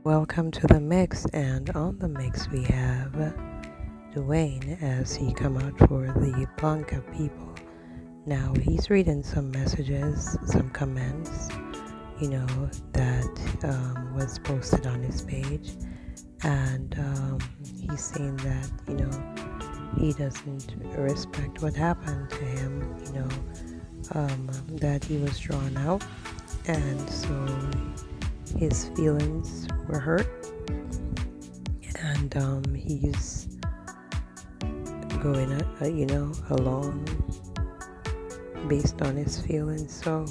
Welcome to the mix, and on the mix we have Dwayne as he come out for the Blanca people. Now he's reading some messages, some comments, that was posted on his page, and he's saying that he doesn't respect what happened to him, that he was drawn out, and so his feelings were hurt, and he's going along based on his feelings. So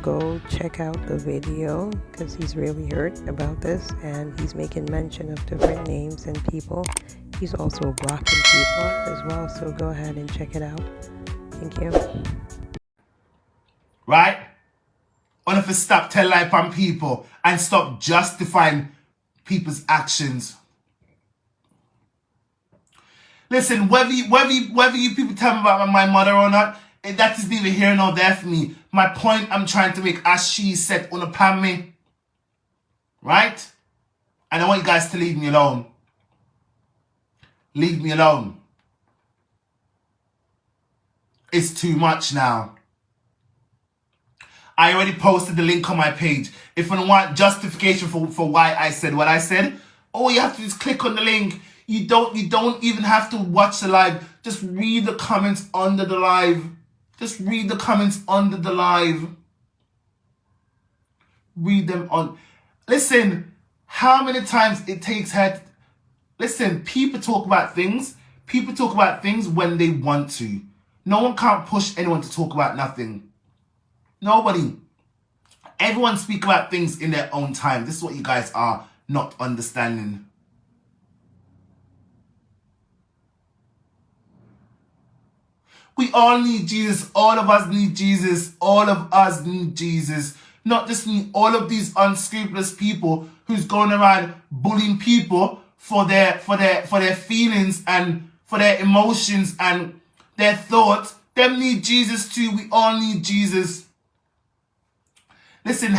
go check out the video because he's really hurt about this, and he's making mention of different names and people. He's also blocking people as well, so go ahead and check it out. Thank you. Right? On if you stop telling lies on people and stop justifying people's actions. Listen, whether you people tell me about my mother or not, that is neither here nor there for me. My point I'm trying to make, as she said, on me, right? And I want you guys to leave me alone. Leave me alone. It's too much now. I already posted the link on my page. If you want justification for why I said what I said, all you have to do is click on the link. You don't even have to watch the live. Just read the comments under the live. Just read the comments under the live. Read them on. Listen, how many times it takes her. Listen, people talk about things. People talk about things when they want to. No one can't push anyone to talk about nothing. Nobody. Everyone speak about things in their own time. This is what you guys are not understanding. We all need Jesus. All of us need Jesus. All of us need Jesus. Not just me. All of these unscrupulous people who's going around bullying people for their feelings and for their emotions and their thoughts. Them need Jesus too. We all need Jesus. Listen,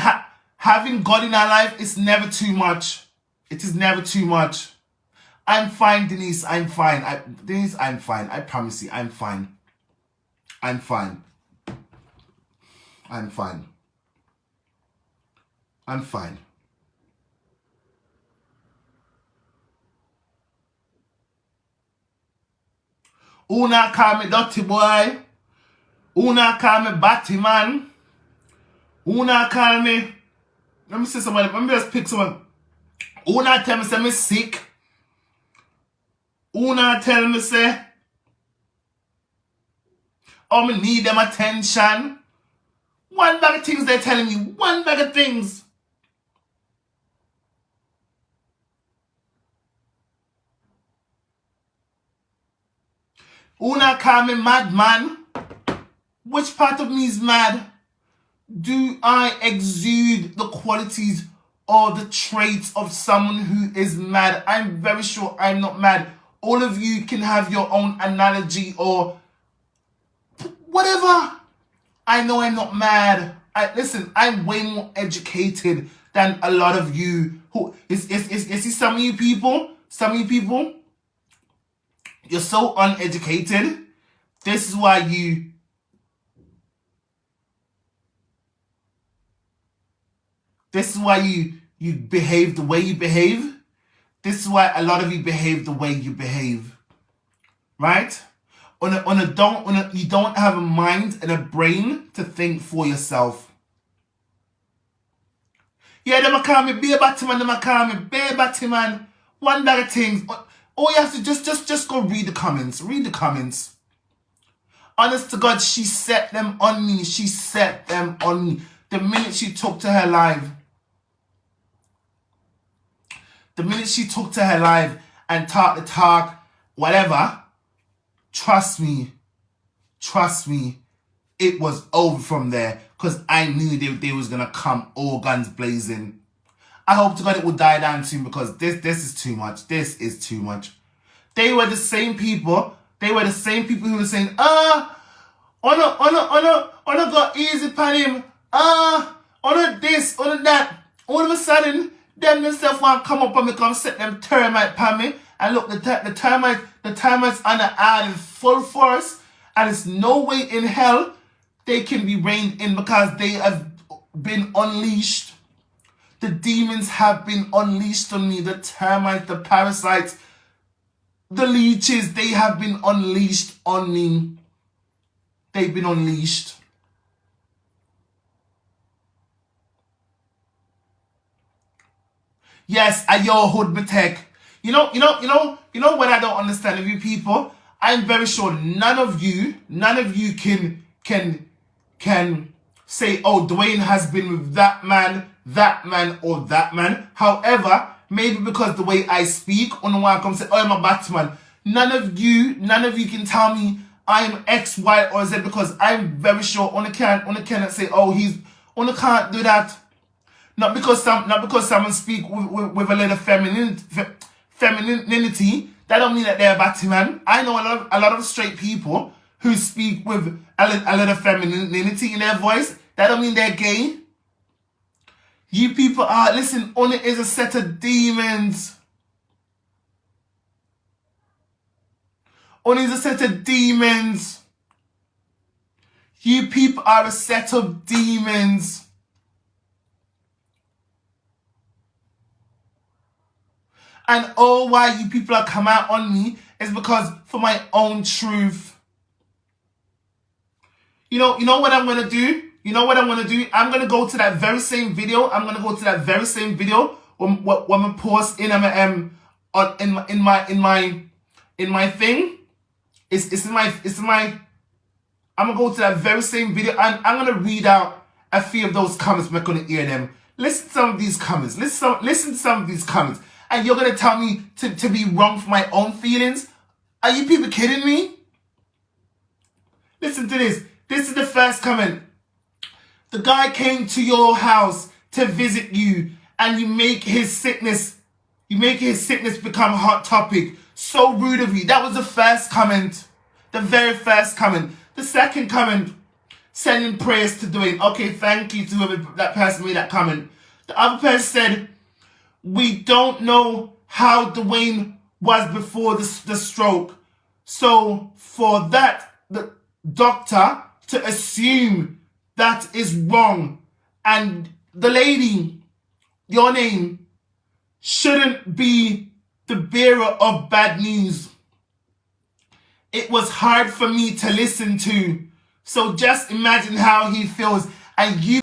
having God in our life is never too much. It is never too much. I'm fine, Denise. I'm fine. Denise, I'm fine. I promise you, I'm fine. I'm fine. I'm fine. I'm fine. Una call me dirty boy. Una call me batty man. Una call me. Let me see somebody. Let me just pick someone. Una tell me say me sick. Una tell me say, oh, me need them attention. One bag of things they're telling me. One bag of things. Una call me madman. Which part of me is mad? Do I exude the qualities or the traits of someone who is mad? I'm very sure I'm not mad. All of you can have your own analogy or whatever. I know I'm not mad. Listen, I'm way more educated than a lot of you. Who is some of you people? Some of you people, you're so uneducated. This is why you. This is why you behave the way you behave. This is why a lot of you behave the way you behave. Right? You don't have a mind and a brain to think for yourself. Yeah, them a call me bear batman, them a call me bear batman. One bag of things. All you have to just go read the comments. Read the comments. Honest to God, she set them on me. She set them on me. The minute she took to her live. The minute she took to her live and talked the talk, whatever, trust me, it was over from there because I knew they was going to come all guns blazing. I hope to God it will die down soon because this is too much. This is too much. They were the same people. They were the same people who were saying, Ona got easy upon him. Ona this, ona that. All of a sudden, Them themselves want to come up and me come set them termite pan me. And look, the termites on the ad in full force. And there's no way in hell they can be reined in because they have been unleashed. The demons have been unleashed on me. The termites, the parasites, the leeches, they have been unleashed on me. They've been unleashed. Yes, ayo hood matek. You know what I don't understand of you people? I'm very sure none of you can say, oh, Dwayne has been with that man, or that man. However, maybe because the way I speak, on the one come say, oh, I'm a Batman. None of you can tell me I'm X, Y, or Z because I'm very sure on cannot say, oh, can't do that. Not because someone speak with a little femininity, that don't mean that they're a Batman. I know a lot of straight people who speak with a little femininity in their voice. That don't mean they're gay. You people are, listen, Ona is a set of demons. Ona is a set of demons. You people are a set of demons. And all why you people are come out on me is because for my own truth. You know what I'm gonna do? You know what I'm gonna do? I'm gonna go to that very same video. When we post in my thing. It's in my. I'm gonna go to that very same video and I'm gonna read out a few of those comments. I'm not gonna hear them. Listen to some of these comments. Listen to some of these comments. And you're gonna tell me to be wrong for my own feelings? Are you people kidding me? Listen to this. This is the first comment. The guy came to your house to visit you and you make his sickness become a hot topic. So rude of you. That was the first comment. The very first comment. The second comment, sending prayers to Dwayne. Okay, thank you to whoever that person made that comment. The other person said, we don't know how Dwayne was before the stroke. So for that, the doctor to assume that is wrong. And the lady, your name, shouldn't be the bearer of bad news. It was hard for me to listen to. So just imagine how he feels. And you...